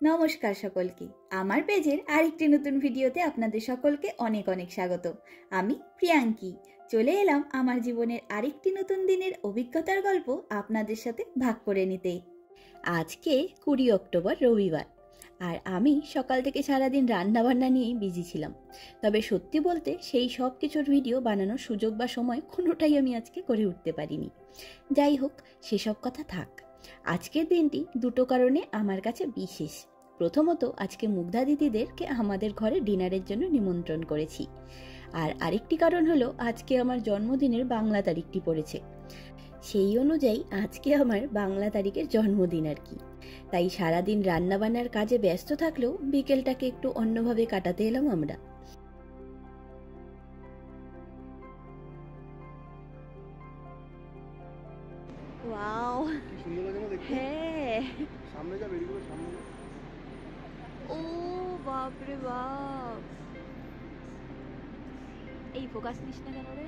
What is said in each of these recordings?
নমস্কার সকলকে, আমার পেজের আরেকটি নতুন ভিডিওতে আপনাদের সকলকে অনেক অনেক স্বাগত। আমি প্রিয়াঙ্কি চলে এলাম আমার জীবনের আরেকটি নতুন দিনের অভিজ্ঞতার গল্প আপনাদের সাথে ভাগ করে নিতে। আজকে 20 অক্টোবর রবিবার, আর আমি সকাল থেকে সারাদিন রান্নাবান্না নিয়েই বিজি ছিলাম। তবে সত্যি বলতে সেই সব কিছুর ভিডিও বানানোর সুযোগ বা সময় কোনোটাই আমি আজকে করে উঠতে পারিনি। যাই হোক, সেসব কথা থাক। আজকের দিনটি দুটো কারণে আমার কাছে বিশেষ। প্রথমত, আজকে মুগ্ধা দিদিদেরকে আমাদের ঘরে ডিনারের জন্য নিমন্ত্রণ করেছি। আর আরেকটি কারণ হলো আজকে আমার জন্মদিনের বাংলা তারিখটি পড়েছে। সেই অনুযায়ী আজকে আমার বাংলা তারিখের জন্মদিন আর কি। তাই সারাদিন রান্নাবান্নার কাজে ব্যস্ত থাকলেও বিকেলটাকে একটু অন্যভাবে কাটাতে এলাম আমরা। ওয়াও, কি সুন্দর লাগে না দেখতে? হ্যাঁ। সামনে যা বেরিয়ে গেল, সামনে যা। ও বাপ রে বাপ, এই ফোকাস নিস না কেন রে?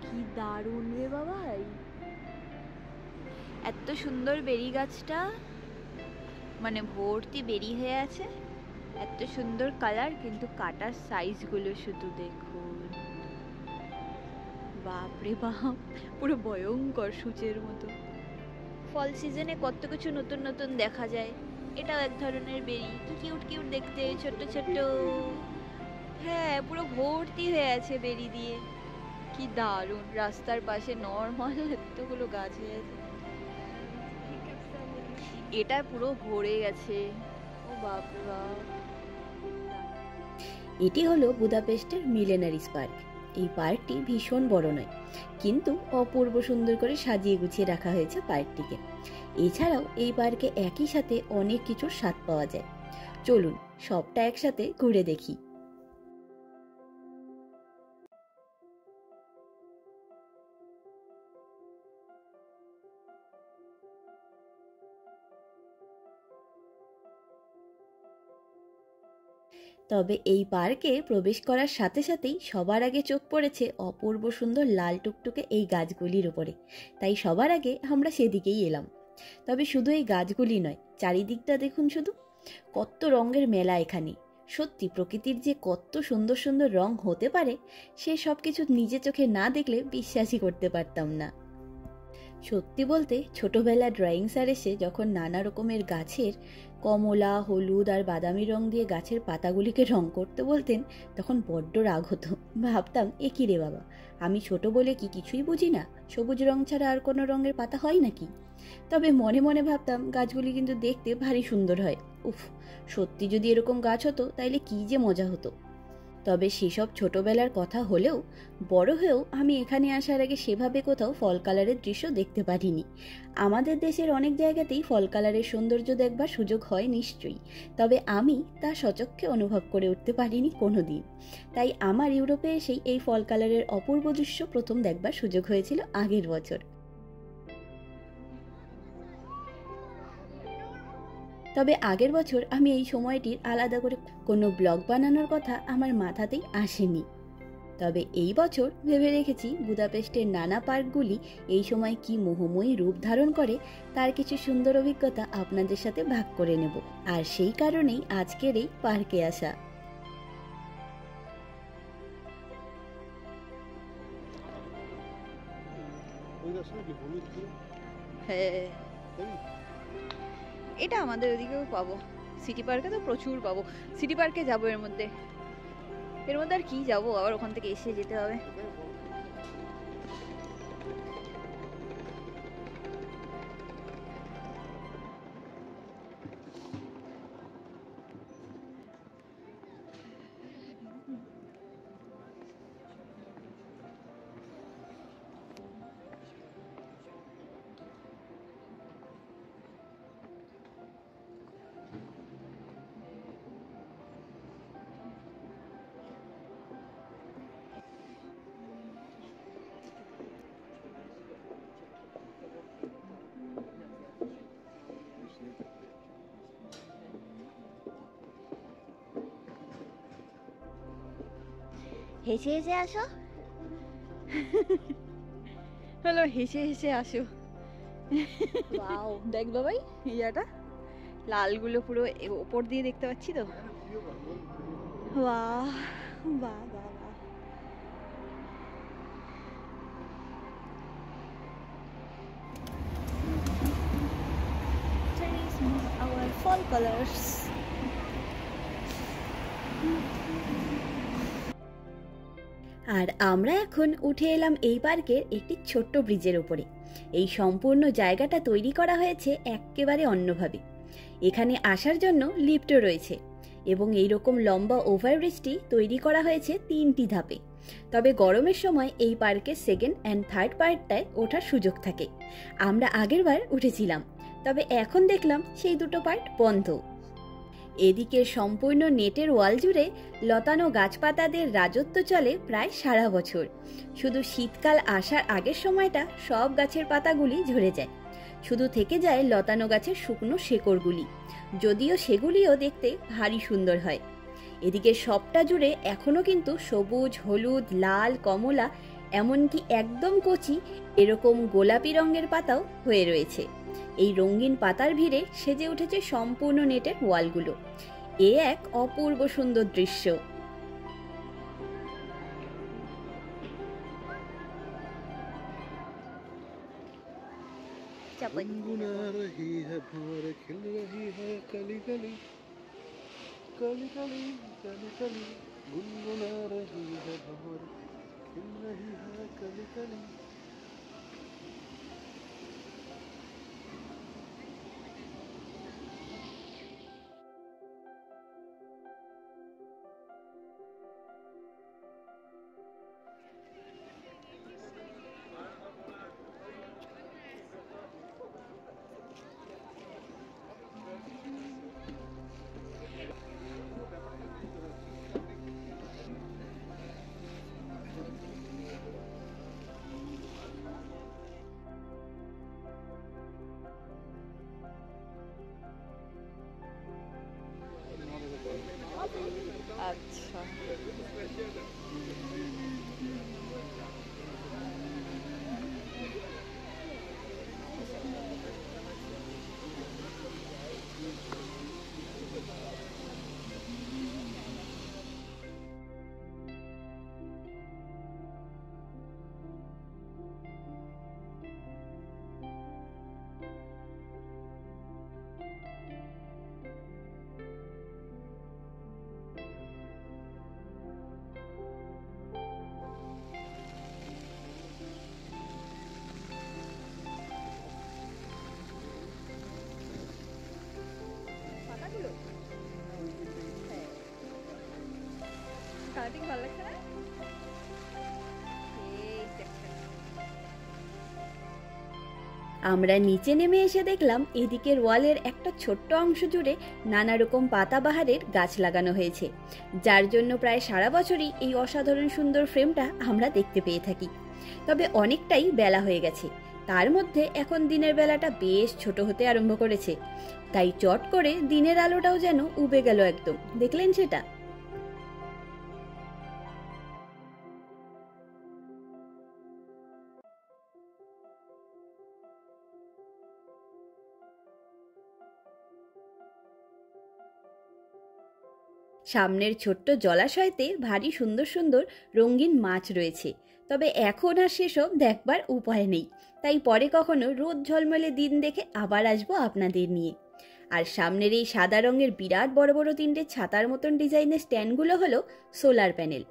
কি দারুণ রে বাবাই, এত সুন্দর বেরি গাছটা, মানে ভর্তি বেরি হয়ে আছে, এত সুন্দর কালার, কিন্তু কাটার সাইজগুলো শুধু দেখুন, বাপরে বাপ, পুরো ভয়ঙ্কর সূচের মতো। ফল সিজনে কত কিছু নতুন নতুন দেখা যায়। এটাও এক ধরনের বেরি, কি কিউট কিউট দেখতে, ছোট্ট ছোট্ট। হ্যাঁ, পুরো ভর্তি হয়ে আছে বেরি দিয়ে, কি দারুণ। রাস্তার পাশে নর্মাল এতগুলো গাছ হয়ে আছে, এটা পুরো ভরে গেছে। ও বাপরে বাপ। এটি হলো বুদাপেস্টের মিলেনারিস পার্ক। এই পার্কটি ভীষণ বড় নয়, কিন্তু অপূর্ব সুন্দর করে সাজিয়ে গুছিয়ে রাখা হয়েছে পার্কটিকে। এছাড়াও এই পার্কে একই সাথে অনেক কিছুর স্বাদ পাওয়া যায়। চলুন সবটা একসাথে ঘুরে দেখি। তবে এই পার্কে প্রবেশ করার সাথে সাথেই সবার আগে চোখ পড়েছে অপূর্ব সুন্দর লাল টুকটুকে এই গাছগুলির ওপরে। তাই সবার আগে আমরা সেদিকেই এলাম। তবে শুধু এই গাছগুলি নয়, চারিদিকটা দেখুন শুধু, কত রঙের মেলা এখানে। সত্যি প্রকৃতির যে কত সুন্দর সুন্দর রং হতে পারে, সে সব কিছু নিজে চোখে না দেখলে বিশ্বাসই করতে পারতাম না। সত্যি বলতে ছোটবেলা ড্রয়িং স্যার এসে যখন নানা রকমের গাছের কমলা, হলুদ আর বাদামি রং দিয়ে গাছের পাতাগুলিকে রং করতে বলতেন, তখন বড্ড রাগ হতো। ভাবতাম, এ কি রে বাবা, আমি ছোট বলে কি কিছুই বুঝি না? সবুজ রং ছাড়া আর কোনো রঙের পাতা হয় নাকি? তবে মনে মনে ভাবতাম গাছগুলি কিন্তু দেখতে ভারী সুন্দর হয়। উফ, সত্যি যদি এরকম গাছ হতো তাইলে কি যে মজা হতো। তবে সেসব ছোটবেলার কথা হলেও বড় হয়েও আমি এখানে আসার আগে সেভাবে কোথাও ফল কালারের দৃশ্য দেখতে পারিনি। আমাদের দেশের অনেক জায়গাতেই ফল কালারের সৌন্দর্য দেখবার সুযোগ হয় নিশ্চয়ই, তবে আমি তা সচক্ষে অনুভব করে উঠতে পারিনি কোনো দিন। তাই আমার ইউরোপে এসেই এই ফল কালারের অপূর্ব দৃশ্য প্রথম দেখবার সুযোগ হয়েছিল আগের বছর। তবে আগের বছর আমি এই সময়টির আলাদা করে কোনো ব্লগ বানানোর কথা আমার মাথাতেই আসেনি। তবে এই বছর ভেবে রেখেছি বুদাপেস্টের নানা পার্কগুলি এই সময় কি মোহময়ী রূপ ধারণ করে তার কিছু সুন্দর অভিজ্ঞতা আপনাদের সাথে ভাগ করে নেব। আর সেই কারণেই আজকের এই পার্কে আসা। হ্যাঁ, এটা আমাদের ওদিকেও পাবো, সিটি পার্কে তো প্রচুর পাবো। সিটি পার্কে যাবো, এর মধ্যে আর কি যাবো, আবার ওখান থেকে এসে যেতে হবে। হেসে হেসে আসো। হলো হেসে হেসে আসো। ওয়াও, দেখ বাবাই ইয়াটা লালগুলো পুরো ওপর দিয়ে দেখতে পাচ্ছি তো। বাহ বাহ বাহ বাহ। Our fall colors. আর আমরা এখন উঠে এলাম এই পার্কের একটি ছোট্ট ব্রিজের ওপরে। এই সম্পূর্ণ জায়গাটা তৈরি করা হয়েছে একেবারে অন্যভাবে। এখানে আসার জন্য লিফটও রয়েছে এবং এইরকম লম্বা ওভারব্রিজটি তৈরি করা হয়েছে 3টি ধাপে। তবে গরমের সময় এই পার্কের সেকেন্ড অ্যান্ড থার্ড পার্টটায় ওঠার সুযোগ থাকে। আমরা আগেরবার উঠেছিলাম, তবে এখন দেখলাম সেই দুটো পার্ট বন্ধ। এদিকে সম্পূর্ণ নেটের ওয়াল জুড়ে লতানো গাছপাতাদের রাজত্ব চলে প্রায় সারা বছর। শুধু শীতকাল আসার আগের সময়টা সব গাছের পাতাগুলি ঝরে যায়, শুধু থেকে যায় লতানো গাছের শুকনো শেকড়গুলি, যদিও সেগুলিও দেখতে ভারী সুন্দর হয়। এদিকে সবটা জুড়ে এখনও কিন্তু সবুজ, হলুদ, লাল, কমলা, এমনকি একদম কচি এরকম গোলাপি রঙের পাতাও হয়ে রয়েছে। এই রঙিন পাতার ভিড়ে সেজে উঠেছে সম্পূর্ণ নেটের ওয়ালগুলো। এ এক অপূর্ব সুন্দর দৃশ্য। गुनगुना रही है भंवर खिल रही है कली कली कली कली कली कली गुनगुना रही है भंवर खिल रही है कली कली। আচ্ছা, পাতাগুলো কালারটা কি ভালো লাগছে না? এই দেখেন, আমরা নিচে নেমে এসে দেখলাম এদিকের ওয়ালের একটা ছোট্ট অংশ জুড়ে নানা রকম পাতাবাহারের গাছ লাগানো হয়েছে, যার জন্য প্রায় সারা বছরই এই অসাধারণ সুন্দর ফ্রেমটা আমরা দেখতে পেয়ে থাকি। তবে অনেকটাই বেলা হয়ে গেছে, তার মধ্যে এখন দিনের বেলাটা বেশ ছোট হতে আরম্ভ করেছে, তাই চট করে দিনের আলোটাও যেন উবে গেল একদম। দেখলেন সেটা? সামনের ছোট্ট জলাশয়তে ভারী সুন্দর সুন্দর রঙিন মাছ রয়েছে, তবে এখন আর সেসব দেখবার উপায় নেই, তাই পরে কখনো রোদ ঝলমলে দিন দেখে আবার আসবো আপনাদের নিয়ে। আর সামনের এই সাদা রঙের বিরাট বড় বড় 3টে ছাতার মতন ডিজাইনের স্ট্যান্ডগুলো হলো সোলার প্যানেল,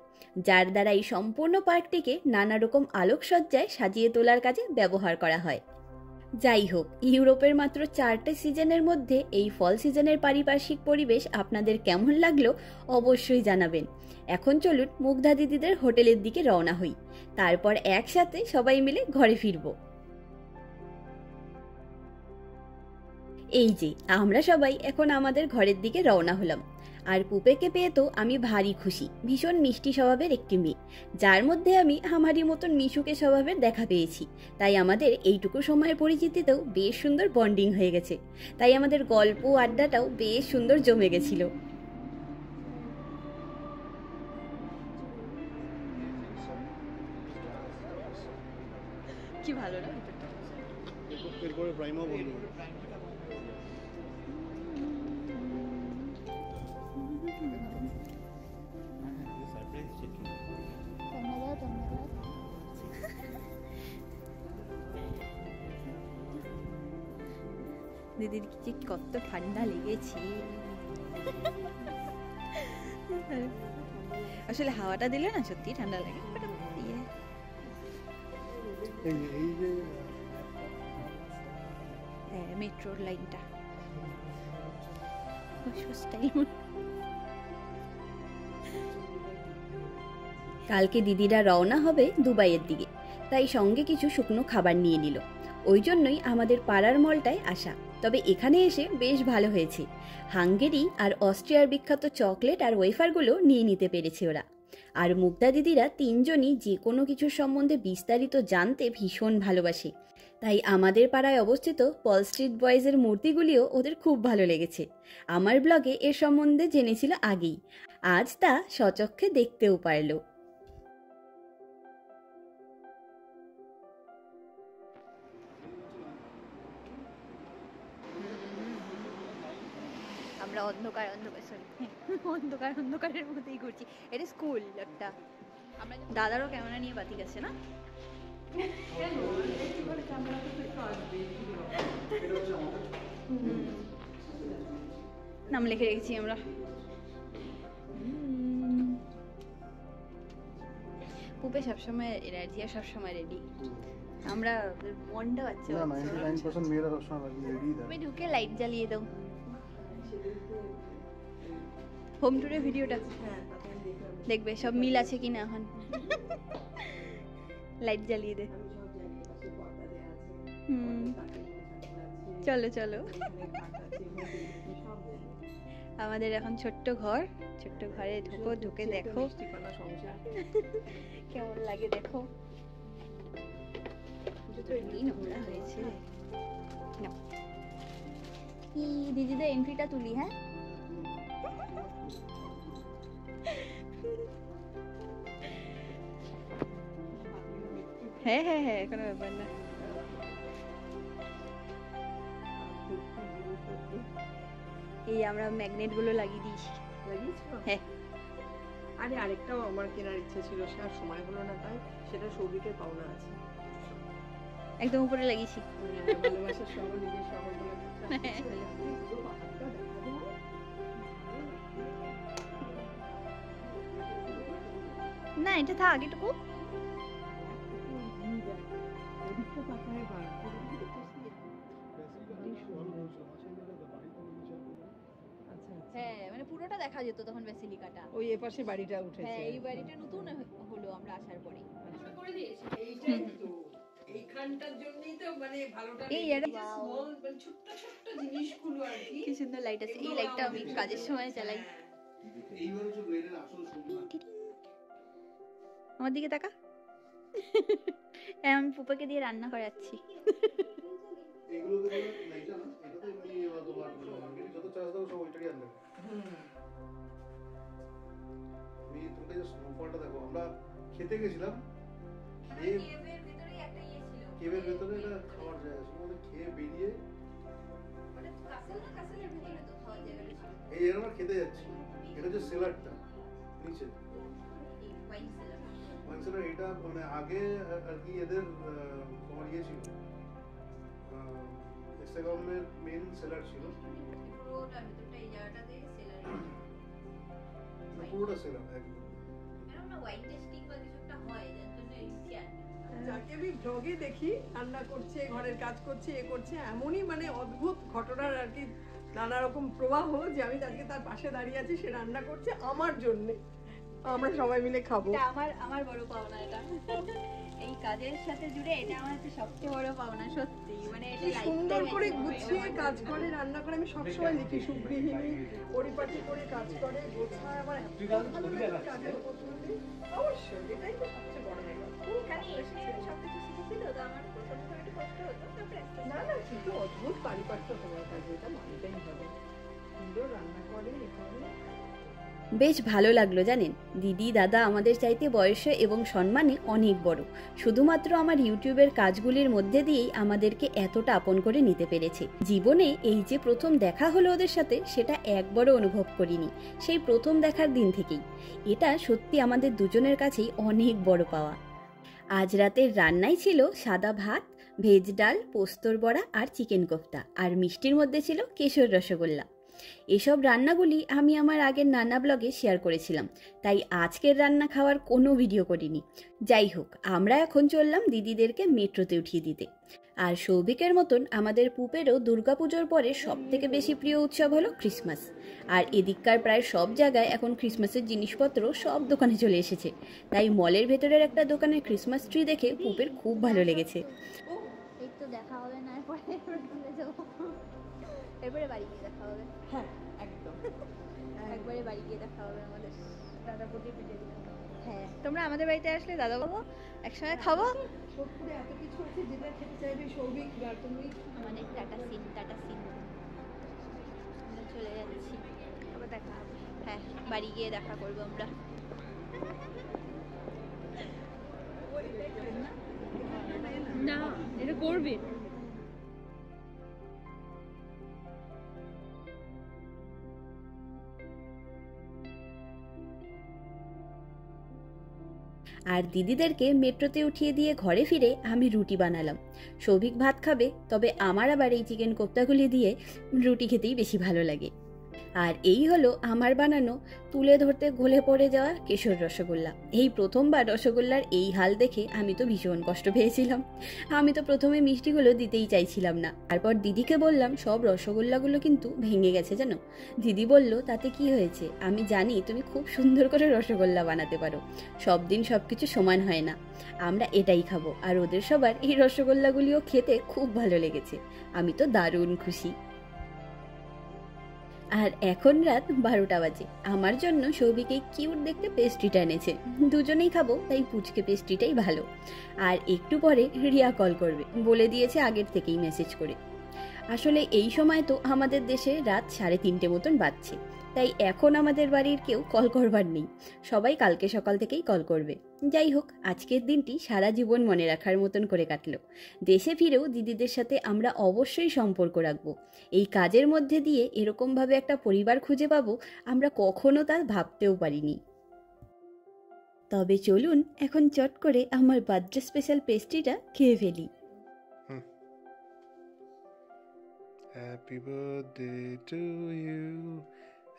যার দ্বারা এই সম্পূর্ণ পার্কটিকে নানা রকম আলোকসজ্জায় সাজিয়ে তোলার কাজে ব্যবহার করা হয়। যাই হোক, ইউরোপের মাত্র 4টে সিজনের মধ্যে এই ফল সিজনের পারিপার্শ্বিক পরিবেশ আপনাদের কেমন লাগলো অবশ্যই জানাবেন। এখন চলুন মুগ্ধা দিদিদের হোটেলের দিকে রওনা হই, তারপর একসাথে সবাই মিলে ঘরে ফিরবো। এই যে আমরা সবাই এখন আমাদের ঘরের দিকে রওনা হলাম। আর পুপেকে পেয়ে তো আমি ভারী খুশি। ভীষণ মিষ্টি স্বভাবের একটি মেয়ে, যার মধ্যে আমি আমারই মতন মিশুকে স্বভাবের দেখা পেয়েছি। তাই আমাদের এইটুকু সময়ের পরিচিতিতেও বেশ সুন্দর বন্ডিং হয়ে গেছে। তাই আমাদের গল্প আড্ডাটাও বেশ সুন্দর জমে গেছিল। কি ভালো এরপরে প্রাইমও বন্ধ হবে। দিদির কি কত ঠান্ডা লেগেছে। আসলে হাওয়াটা দিলে না সত্যি ঠান্ডা লাগে। এই যে হ্যাঁ, মেট্রোর লাইনটা কালকে দিদিরা রওনা হবে দুবাইয়ের দিকে, তাই সঙ্গে কিছু শুকনো খাবার নিয়ে নিল। ওই জন্যই আমাদের পাড়ার মলটায় আসা। তবে এখানে এসে বেশ ভালো হয়েছে। হাঙ্গেরি আর অস্ট্রিয়ার বিখ্যাত চকলেট আর ওয়েফারগুলো নিয়ে নিতে পেরেছে ওরা। আর মুগ্ধা দিদিরা তিনজনই যে কোনো কিছুর সম্বন্ধে বিস্তারিত জানতে ভীষণ ভালোবাসে, তাই আমাদের পাড়ায় অবস্থিত পল স্ট্রিট বয়েজের মূর্তিগুলিও ওদের খুব ভালো লেগেছে। আমার ব্লগে এর সম্বন্ধে জেনেছিল আগেই, আজ তা স্বচক্ষে দেখতেও পারল। আমরা অন্ধকারের মধ্যেই ঘুরছি। এটা স্কুল একটা। আমরা দাদারও ক্যামেরা নিয়ে বাতি গেছে না? নাম লিখে রেখেছি আমরা। পুপে সবসময় এনার্জি আর সবসময় রেডি। আমরা মনটা বাচ্চা না 99% মেয়েরা সবসময় রেডি থাকে। তুমি ঢুকে লাইট জ্বালিয়ে দাও। হোম ট্যুরের ভিডিওটা দেখবে সব মিল আছে কিনা। এখন লাইট জ্বালিয়ে দে। চলো চলো। আমাদের এখন ছোট্ট ঘর, ছোট্ট ঘরে ঢুকো, ঢুকে দেখো কেমন লাগে। দেখো নোংরা হয়েছে। দিদিদের এন্ট্রিটা তুলি। হ্যাঁ, হ্যাঁ হ্যাঁ হ্যাঁ, কোনো ব্যাপার না। এই আমরা ম্যাগনেট গুলো লাগিয়ে দিয়েছি। হ্যাঁ, আরে আরেকটাও আমার কেনার ইচ্ছে ছিল, সে আর সময় হলো না, তাই সেটা সৌভিকের পাওনা আছে। একদম উপরে লাগিয়েছি। ভালোবাসার শহর, নিজের শহর বলে না, এটা থাক এটুকু। হ্যাঁ, মানে পুরোটা দেখা যেত তখন বেসিলিকাটা। ওই এপাশে বাড়িটা উঠেছে। হ্যাঁ, এই বাড়িটা নতুন হলো আমরা আসার পরে। করে দিয়েছে এইটাই তো, এইখানটার জন্যই তো মানে ভালোটা। এই একটা স্মল মানে ছোট ছোট জিনিসগুলো আর কি। কি সুন্দর লাইট আছে। এই লাইটটা আমি কাজের সময় চালাই। এইবার হচ্ছে ব্রেনের আসল সুবিধা। আমার দিকে তাকা। আমি পুপাকে দিয়ে রান্না করাচ্ছি। এগুলো তো না, এটা না, এটা তো এমনি তোমার মার্কেটে যত চার্জ দাও সব ওইটারই আনবে। আমি তোমাকে যে স্নোফলটা দেখো, আমরা খেতে গেছিলাম, কেবের ভেতরে এটা খাওয়ার জায়গা ছিল, আমাদের খেয়ে বেরিয়ে এই এর আমরা খেতে যাচ্ছি। এটা হচ্ছে সেলারটা নিচে, ওয়াইন সেলার। এটা মানে আগে আর কি এদের তোমার ইয়ে ছিল, ইনস্টাগ্রামের মেন সেলার ছিল। পুরোটা সেলার একদম। যাকে আমি ব্লগে দেখি রান্না করছে, ঘরের কাজ করছে, এ করছে, এমনই মানে অদ্ভুত ঘটনার আর কি নানা রকম প্রবাহ, যে আমি তাকে তার পাশে দাঁড়িয়ে আছি, সে রান্না করছে আমার জন্য, আমরা সবাই মিলে খাবো। এটা আমার বড় পাওনা। এটা এই কাজের সাথে জুড়ে এটা আমার হচ্ছে সবচেয়ে বড় পাওনা। সত্যি মানে এটা সুন্দর করে গুছিয়ে কাজ করে, রান্না করে। আমি সবসময় দেখি সুগৃহিণী পরিপাটি করে কাজ করে, গোছায়। আমার এত ভালো লাগে কাজের পদ্ধতি। অবশ্যই এটাই তো সবচেয়ে বড় ব্যাপার। সবকিছু শিখেছিল তো, আমার প্রথমে একটু কষ্ট হতো। না না, কিন্তু অদ্ভুত পারিপাট্য তোমার কাজে, এটা মানতেই হবে। সুন্দর রান্না করে, এ করে। বেশ ভালো লাগলো জানেন, দিদি দাদা আমাদের চাইতে বয়সে এবং সম্মানে অনেক বড়, শুধুমাত্র আমার ইউটিউবের কাজগুলির মধ্যে দিয়েই আমাদেরকে এতটা আপন করে নিতে পেরেছে। জীবনে এই যে প্রথম দেখা হলো ওদের সাথে, সেটা একবারও অনুভব করিনি সেই প্রথম দেখার দিন থেকেই। এটা সত্যি আমাদের দুজনের কাছেই অনেক বড় পাওয়া। আজ রাতের রান্নাই ছিল সাদা ভাত, ভেজ ডাল, পোস্তর বড়া আর চিকেন কোফতা, আর মিষ্টির মধ্যে ছিল কেশর রসগোল্লা। এসব রান্নাগুলি আমি আমার আগের নানা ব্লগে শেয়ার করেছিলাম, তাই আজকের রান্না খাওয়ার কোনো ভিডিও করিনি। যাই হোক, আমরা এখন চললাম দিদিদেরকে মেট্রোতে উঠিয়ে দিতে। আর সৌভিকের মতন আমাদের পুপেরও দুর্গাপুজোর পরে সব থেকে বেশি প্রিয় উৎসব হলো ক্রিসমাস। আর এদিককার প্রায় সব জায়গায় এখন ক্রিসমাসের জিনিসপত্র সব দোকানে চলে এসেছে, তাই মলের ভেতরের একটা দোকানের ক্রিসমাস ট্রি দেখে পুপের খুব ভালো লেগেছে। একটু দেখা হবে না, এরপরে বাড়ি গিয়ে দেখা হবে। হ্যাঁ একদম, একবারে বাড়ি গিয়ে দেখা হবে আমাদের। দাদা বটি পিঠে দিলাম। হ্যাঁ, তোমরা আমাদের বাড়িতে আসলে দাদা বাবু একসঙ্গে খাবো। সোদপুরে এত কিছু আছে যেটা খেতে চাইবে সৌভিক আর তুমি। আমাদের টাটা সিন আমরা চলে যাচ্ছি, আবার দেখা হবে। হ্যাঁ, বাড়ি গিয়ে দেখা করবো আমরা। না, এটা করবে। আর দিদিদেরকে মেট্রোতে উঠিয়ে দিয়ে ঘরে ফিরে আমি রুটি বানালাম। সৌভিক ভাত খাবে, তবে আমার আবার এই চিকেন কোফতাগুলি দিয়ে রুটি খেতেই বেশি ভালো লাগে। আর এই হলো আমার বানানো তুলে ধরতে গলে পড়ে যাওয়া কেশর রসগোল্লা। এই প্রথমবার রসগোল্লার এই হাল দেখে আমি তো ভীষণ কষ্ট পেয়েছিলাম। আমি তো প্রথমে মিষ্টিগুলো দিতেই চাইছিলাম না, তারপর দিদিকে বললাম সব রসগোল্লাগুলো কিন্তু ভেঙে গেছে জানো। দিদি বলল তাতে কি হয়েছে, আমি জানি তুমি খুব সুন্দর করে রসগোল্লা বানাতে পারো, সব দিন সব কিছু সমান হয় না, আমরা এটাই খাবো। আর ওদের সবার এই রসগোল্লাগুলিও খেতে খুব ভালো লেগেছে, আমি তো দারুণ খুশি। আর এখন রাত 12টা বাজে। আমার জন্য সৌভিক এই কিউট দেখতে পেস্ট্রিটা এনেছে, দুজনেই খাবো, তাই পুচকে পেস্ট্রিটাই ভালো। আর একটু পরে রিয়া কল করবে, বলে দিয়েছে আগের থেকেই মেসেজ করে। আসলে এই সময় তো আমাদের দেশে রাত 3:30 মতন বাজছে, তাই এখন আমাদের বাড়ির কেউ কল করবার নেই, সবাই কালকে সকাল থেকেই কল করবে। যাই হোক, আজকের দিনটি সারা জীবন মনে রাখার মতন করে কাটলো। দেশে ফিরেও দিদিদের সাথে আমরা অবশ্যই সম্পর্ক রাখবো। এই কাজের মধ্যে দিয়ে এরকমভাবে একটা পরিবার খুঁজে পাবো আমরা কখনো তা ভাবতেও পারিনি। তবে চলুন এখন চট করে আমার বার্থডে স্পেশাল পেস্ট্রিটা খেয়ে ফেলি। Happy birthday to you,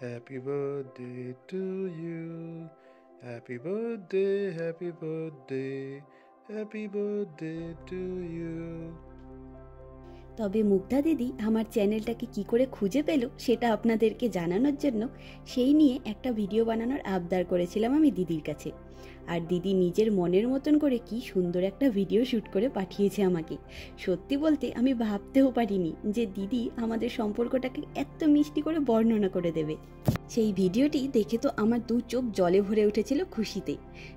happy birthday to you, happy birthday, happy birthday, happy birthday to you. তবে মুগ্ধা দিদি আমার চ্যানেলটাকে কি করে খুঁজে পেল সেটা আপনাদেরকে জানানোর জন্য সেই নিয়ে একটা ভিডিও বানানোর আবদার করেছিলাম আমি দিদির কাছে। আর দিদি নিজের মনের মতন করে কি সুন্দর একটা ভিডিও শ্যুট করে পাঠিয়েছে আমাকে। সত্যি বলতে আমি ভাবতেও পারিনি যে দিদি আমাদের সম্পর্কটাকে এত মিষ্টি করে বর্ণনা করে দেবে। সেই ভিডিওটি দেখে তো আমার দু চোখ জলে ভরে উঠেছিল খুশিতে।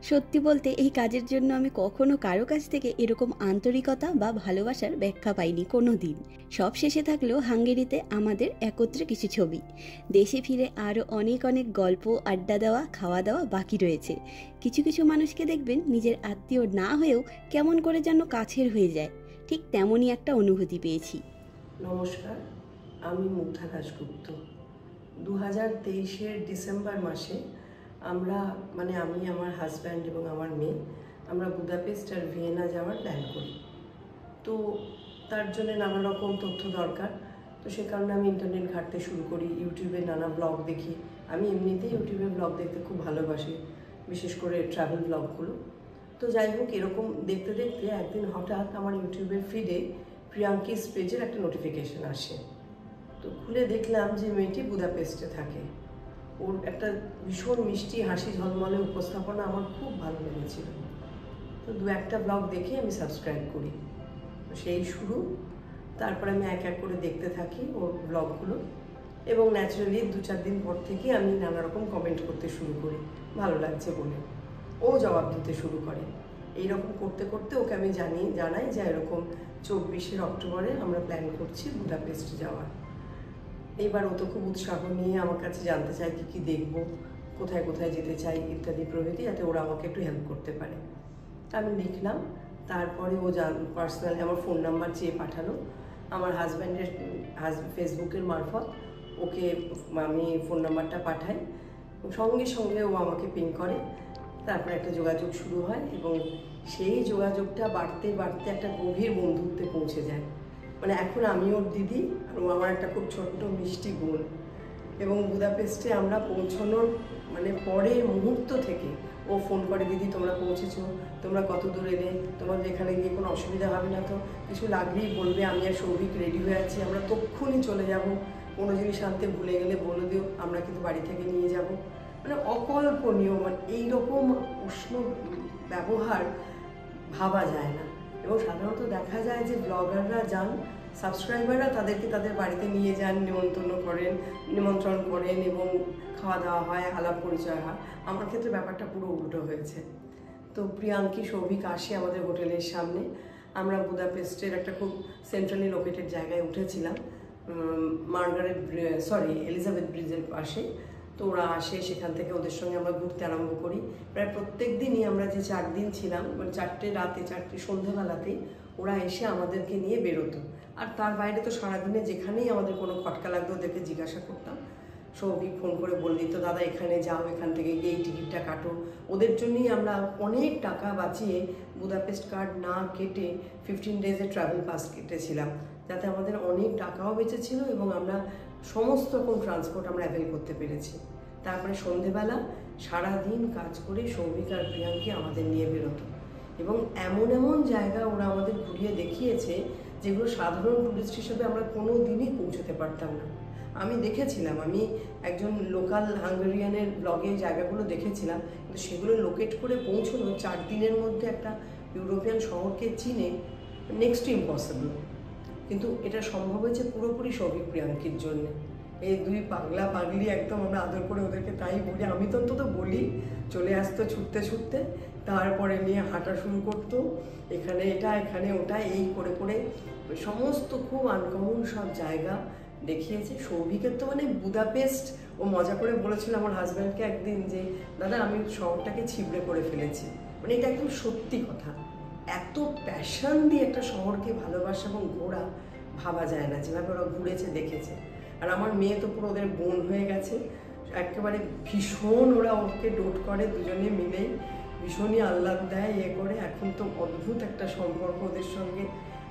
সত্যি বলতে এই কাজের জন্য আমি কখনো কারো কাছ থেকে এরকম আন্তরিকতা বা ভালোবাসার ব্যাখ্যা পাইনি কোনো দিন। সব শেষে থাকলো হাঙ্গেরিতে আমাদের একত্রে কিছু ছবি। দেশে ফিরে আরও অনেক অনেক গল্প, আড্ডা দেওয়া, খাওয়া দাওয়া বাকি রয়েছে। কিছু কিছু মানুষকে দেখবেন নিজের আত্মীয় না হয়েও কেমন করে যেন কাছের হয়ে যায়, ঠিক তেমনই একটা অনুভূতি পেয়েছি। নমস্কার, আমি মুগ্ধা দাশগুপ্ত। 2023-এর ডিসেম্বর মাসে আমরা আমি, আমার হাজব্যান্ড এবং আমার মেয়ে আমরা বুদাপেস্ট আর ভিয়েনা যাওয়ার প্ল্যান করি। তো তার জন্য নানা রকম তথ্য দরকার, তো সে কারণে আমি ইন্টারনেট ঘাঁটতে শুরু করি, ইউটিউবে নানা ব্লগ দেখি। আমি এমনিতেই ইউটিউবে ব্লগ দেখতে খুব ভালোবাসি, বিশেষ করে ট্রাভেল ব্লগগুলো। তো যাই হোক, এরকম দেখতে দেখতে একদিন হঠাৎ আমার ইউটিউবের ফিডে প্রিয়াঙ্কিস পেজের একটা নোটিফিকেশান আসে। তো খুলে দেখলাম যে মেয়েটি বুদাপেস্টে থাকে। ওর একটা ভীষণ মিষ্টি হাসি ঝলমলে উপস্থাপনা আমার খুব ভালো লেগেছিল। তো দু একটা ব্লগ দেখে আমি সাবস্ক্রাইব করি, সেই শুরু। তারপরে আমি এক এক করে দেখতে থাকি ওর ব্লগগুলো, এবং ন্যাচারালি 2-4 দিন পর থেকে আমি নানা রকম কমেন্ট করতে শুরু করি, ভালো লাগছে বলে। ও জবাব দিতে শুরু করে। এইরকম করতে করতে ওকে আমি জানাই যে এরকম 24 অক্টোবরে আমরা প্ল্যান করছি বুদাপেস্ট যাওয়ার। এইবার ও তো খুব উৎসাহ নিয়ে আমার কাছে জানতে চায় কী কী দেখবো, কোথায় কোথায় যেতে চাই ইত্যাদি প্রভৃতি, যাতে ওরা আমাকে একটু হেল্প করতে পারে। তা আমি লিখলাম, তারপরে ও পার্সোনালি আমার ফোন নাম্বার চেয়ে পাঠালো। আমার হাজব্যান্ডের ফেসবুকের মারফত ওকে আমি ফোন নাম্বারটা পাঠাই, সঙ্গে সঙ্গে ও আমাকে পিং করে। তারপরে একটা যোগাযোগ শুরু হয় এবং সেই যোগাযোগটা বাড়তে বাড়তে একটা গভীর বন্ধুত্বে পৌঁছে যায়। মানে এখন আমি ওর দিদি আর ও আমার একটা খুব ছোট্ট মিষ্টি বোন। এবং বুদাপেস্টে আমরা পৌঁছানোর মানে পরের মুহূর্ত থেকে ও ফোন করে, দিদি তোমরা পৌঁছেছো, তোমরা কত দূর এলে, তোমাদের এখানে গিয়ে কোনো অসুবিধা হবে না তো, কিছু লাগলেই বলবে, আমি আর সৌভিক রেডি হয়ে আছি, আমরা তক্ষুনি চলে যাব, কোনো জিনিস আনতে ভুলে গেলে বলে দিও, আমরা কিন্তু বাড়ি থেকে নিয়ে যাব। মানে অকল্পনীয়, মানে এইরকম উষ্ণ ব্যবহার ভাবা যায় না। এবং সাধারণত দেখা যায় যে ব্লগাররা যান, সাবস্ক্রাইবাররা তাদেরকে তাদের বাড়িতে নিয়ে যান, নিমন্ত্রণ করেন এবং খাওয়া দাওয়া হয়, আলাপ পরিচয় হয়। আমার ক্ষেত্রে ব্যাপারটা পুরো উল্টো হয়েছে। তো প্রিয়াঙ্কি সৌভিক আসে আমাদের হোটেলের সামনে। আমরা বুদাপেস্টের একটা খুব সেন্ট্রালি লোকেটেড জায়গায় উঠেছিলাম, এলিজাবেথ ব্রিজের পাশে। তো ওরা আসে, সেখান থেকে ওদের সঙ্গে আমরা ঘুরতে আরম্ভ করি। প্রায় প্রত্যেক দিনই আমরা যে 4 দিন ছিলাম, মানে 4টে সন্ধ্যেবেলাতেই ওরা এসে আমাদেরকে নিয়ে বেরোতো। আর তার বাইরে তো সারাদিনে যেখানেই আমাদের কোনো খটকা লাগতো ওদেরকে জিজ্ঞাসা করতাম। সৌভিক ফোন করে বলে দিত, দাদা এখানে যাও, এখান থেকে গিয়ে এই টিকিটটা কাটো। ওদের জন্যই আমরা অনেক টাকা বাঁচিয়ে বুদাপেস্ট কার্ড না কেটে 15 ডেজের ট্রাভেল পাস কেটেছিলাম, যাতে আমাদের অনেক টাকাও বেঁচেছিল এবং আমরা সমস্ত রকম ট্রান্সপোর্ট আমরা অ্যাভেল করতে পেরেছি। তারপরে সন্ধেবেলা সারাদিন কাজ করে সৌভিক আর প্রিয়াঙ্কি আমাদের নিয়ে বেরোতো এবং এমন এমন জায়গা ওরা আমাদের ঘুরিয়ে দেখিয়েছে যেগুলো সাধারণ টুরিস্ট হিসেবে আমরা কোনো দিনই পৌঁছতে পারতাম না। আমি দেখেছিলাম, আমি একজন লোকাল হাঙ্গেরিয়ানের ব্লগে জায়গাগুলো দেখেছিলাম, কিন্তু সেগুলো লোকেট করে পৌঁছানো 4 দিনের মধ্যে একটা ইউরোপিয়ান শহরকে চিনে নেক্সট টু ইম্পসিবল। কিন্তু এটা সম্ভব হয়েছে পুরোপুরি সৌভিক প্রিয়াঙ্কির জন্য। এই 2 পাগলা পাগলি একদম আমরা আদর করে ওদেরকে তাই বলি, আমি তো অন্তত বলি। চলে আসতো ছুটতে ছুটতে, তারপরে নিয়ে হাঁটা শুরু করতো, এখানে এটা এখানে ওটা, এই করে করে সমস্ত খুব আনকমন সব জায়গা দেখিয়েছে। সৌভিকের তো মানে বুদাপেস্ট, ও মজা করে বলেছিল আমার হাজব্যান্ডকে একদিন যে দাদা আমি শহরটাকে ছিবড়ে করে ফেলেছি। মানে এটা একদম সত্যি কথা। এত প্যাশন দিয়ে একটা শহরকে ভালোবাসা এবং ঘোরা ভাবা যায় না, যেভাবে ওরা ঘুরেছে দেখেছে। আর আমার মেয়ে তো পুরো ওদের বোন হয়ে গেছে, একেবারে ভীষণ ওরা ওকে ডোট করে, দুজনে মিলেই ভীষণই আহ্লাদ দেয়, করে। এখন তো অদ্ভুত একটা সম্পর্ক ওদের সঙ্গে।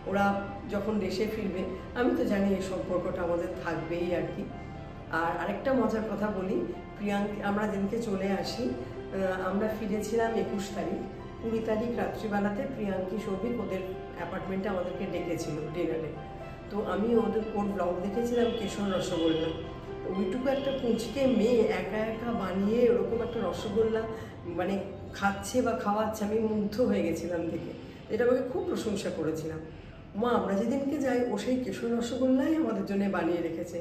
ওরা যখন দেশে ফিরবে আমি তো জানি এই সম্পর্কটা আমাদের থাকবেই আর কি। আর আরেকটা মজার কথা বলি, প্রিয়াঙ্কা আমরা যেদিনকে চলে আসি, আমরা ফিরেছিলাম 21 তারিখ। 20 তারিখ রাত্রিবেলাতে প্রিয়াঙ্কি সৌভিক ওদের অ্যাপার্টমেন্টে আমাদেরকে ডেকেছিল ডিনারে। তো আমি ওর ব্লগ দেখেছিলাম কেশর রসগোল্লা। ওইটুকু একটা পুঁচকে মেয়ে একা একা বানিয়ে ওরকম একটা রসগোল্লা মানে খাচ্ছে বা খাওয়াচ্ছে, আমি মুগ্ধ হয়ে গেছিলাম দেখে। এটা আমাকে খুব প্রশংসা করেছিলাম। মা আমরা যেদিনকে যাই ও সেই কেশর রসগোল্লাই আমাদের জন্য বানিয়ে রেখেছে।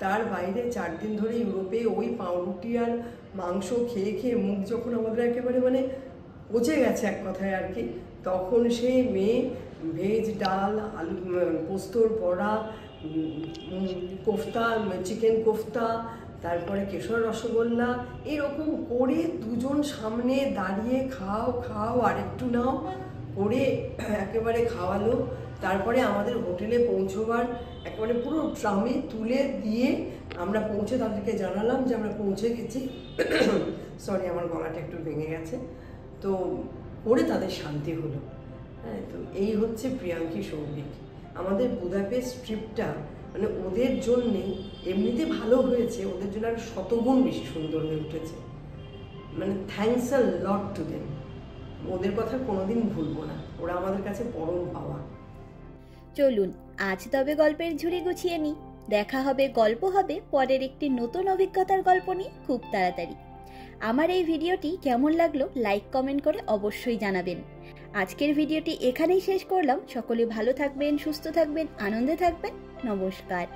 তার বাইরে 4 দিন ধরে ইউরোপে ওই পাউরুটি আর মাংস খেয়ে খেয়ে মুখ যখন আমাদের একেবারে মানে পচে গেছে এক কথায় আর কি, তখন সেই মেয়ে ভেজ ডাল, আলু পোস্তর বড়া, কোফতা, চিকেন কোফতা, তারপরে কেশর রসগোল্লা এরকম করে দুজন সামনে দাঁড়িয়ে খাও খাও আর একটু নাও করে একেবারে খাওয়ালো। তারপরে আমাদের হোটেলে পৌঁছবার একেবারে পুরো ট্রামে তুলে দিয়ে আমরা পৌঁছে তাদেরকে জানালাম যে আমরা পৌঁছে গেছি। সরি আমার গলাটা একটু ভেঙে গেছে। তো পরে তাদের শান্তি হলো। হ্যাঁ, তো এই হচ্ছে প্রিয়াঙ্কি সৌভিক। আমাদের বুদাপেস্ট ট্রিপটা মানে ওদের জন্যে এমনিতে ভালো হয়েছে, ওদের জন্য আরো শতগুণ বেশি সুন্দর হয়ে উঠেছে। মানে thanks a lot to them. ওদের কথা কোনোদিন ভুলবো না, ওরা আমাদের কাছে পরম পাওয়া। চলুন আজ তবে গল্পের ঝুড়ি গুছিয়ে নিই। দেখা হবে, গল্প হবে পরের একটি নতুন অভিজ্ঞতার গল্প নিয়ে খুব তাড়াতাড়ি। আমার এই ভিডিওটি কেমন লাগলো লাইক কমেন্ট করে অবশ্যই জানাবেন। আজকের ভিডিওটি এখানেই শেষ করলাম। সকলে ভালো থাকবেন, সুস্থ থাকবেন, আনন্দে থাকবেন। নমস্কার।